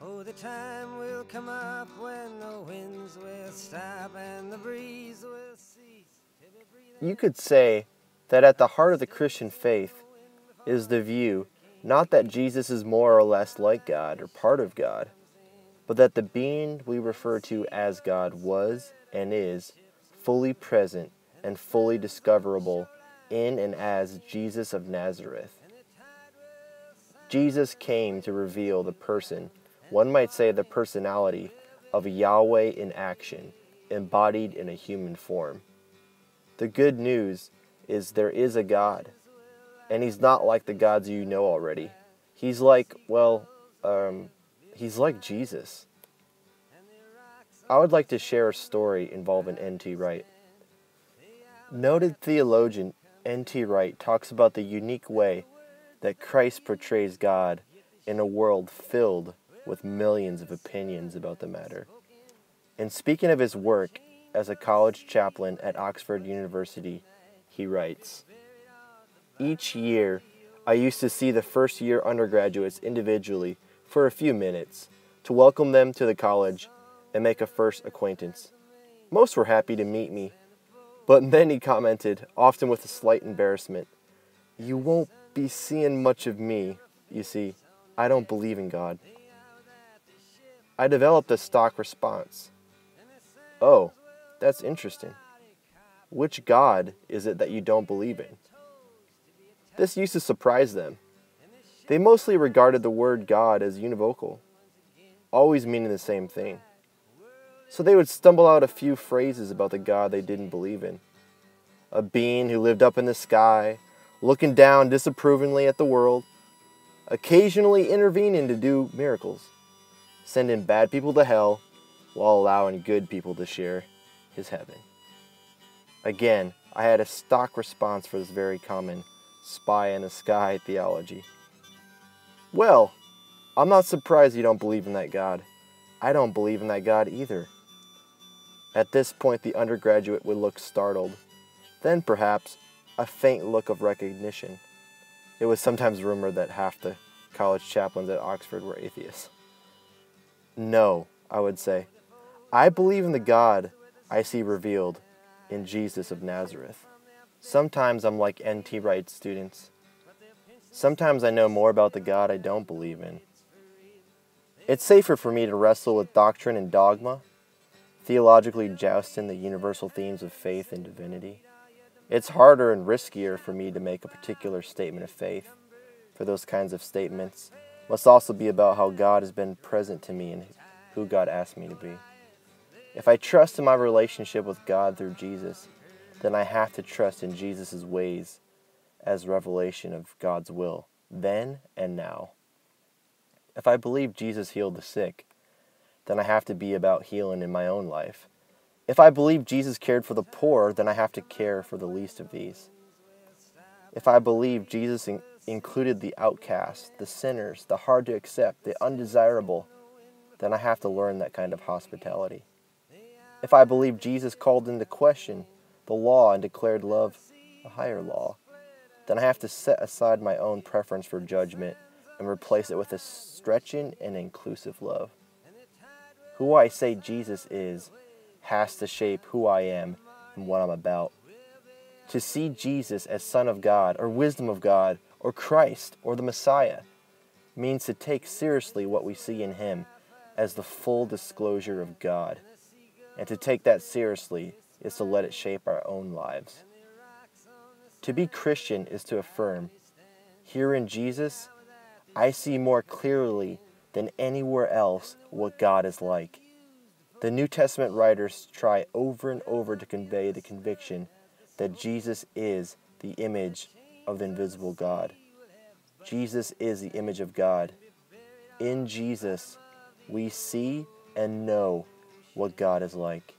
Oh, the time will come up when the winds will stop and the breeze will cease. You could say that at the heart of the Christian faith is the view not that Jesus is more or less like God or part of God, but that the being we refer to as God was and is fully present and fully discoverable in and as Jesus of Nazareth. Jesus came to reveal the person, one might say the personality, of Yahweh in action, embodied in a human form. The good news is there is a God, and he's not like the gods you know already. He's like, he's like Jesus. I would like to share a story involving N.T. Wright. Noted theologian N.T. Wright talks about the unique way that Christ portrays God in a world filled with millions of opinions about the matter. In speaking of his work as a college chaplain at Oxford University, he writes, "Each year, I used to see the first-year undergraduates individually for a few minutes to welcome them to the college and make a first acquaintance. Most were happy to meet me, but many commented, often with a slight embarrassment, 'You won't be seeing much of me. You see, I don't believe in God.' I developed a stock response. 'Oh, that's interesting. Which God is it that you don't believe in?' This used to surprise them. They mostly regarded the word God as univocal, always meaning the same thing. So they would stumble out a few phrases about the God they didn't believe in. A being who lived up in the sky, looking down disapprovingly at the world, occasionally intervening to do miracles, sending bad people to hell while allowing good people to share his heaven." Again, I had a stock response for this very common spy in the sky theology. "Well, I'm not surprised you don't believe in that God. I don't believe in that God either." At this point, the undergraduate would look startled, then perhaps a faint look of recognition. It was sometimes rumored that half the college chaplains at Oxford were atheists. "No," I would say, "I believe in the God I see revealed in Jesus of Nazareth. Sometimes I'm like N.T. Wright's students. Sometimes I know more about the God I don't believe in. It's safer for me to wrestle with doctrine and dogma, theologically jousting the universal themes of faith and divinity. It's harder and riskier for me to make a particular statement of faith, for those kinds of statements must also be about how God has been present to me and who God asked me to be. If I trust in my relationship with God through Jesus, then I have to trust in Jesus' ways as revelation of God's will, then and now. If I believe Jesus healed the sick, then I have to be about healing in my own life. If I believe Jesus cared for the poor, then I have to care for the least of these. If I believe Jesus included the outcast, the sinners, the hard to accept, the undesirable, then I have to learn that kind of hospitality. If I believe Jesus called into question the law and declared love a higher law, then I have to set aside my own preference for judgment and replace it with a stretching and inclusive love. Who I say Jesus is has to shape who I am and what I'm about. To see Jesus as Son of God, or Wisdom of God, or Christ, or the Messiah, means to take seriously what we see in Him as the full disclosure of God. And to take that seriously is to let it shape our own lives. To be Christian is to affirm, here in Jesus, I see more clearly than anywhere else what God is like. The New Testament writers try over and over to convey the conviction that Jesus is the image of the invisible God. Jesus is the image of God. In Jesus, we see and know what God is like.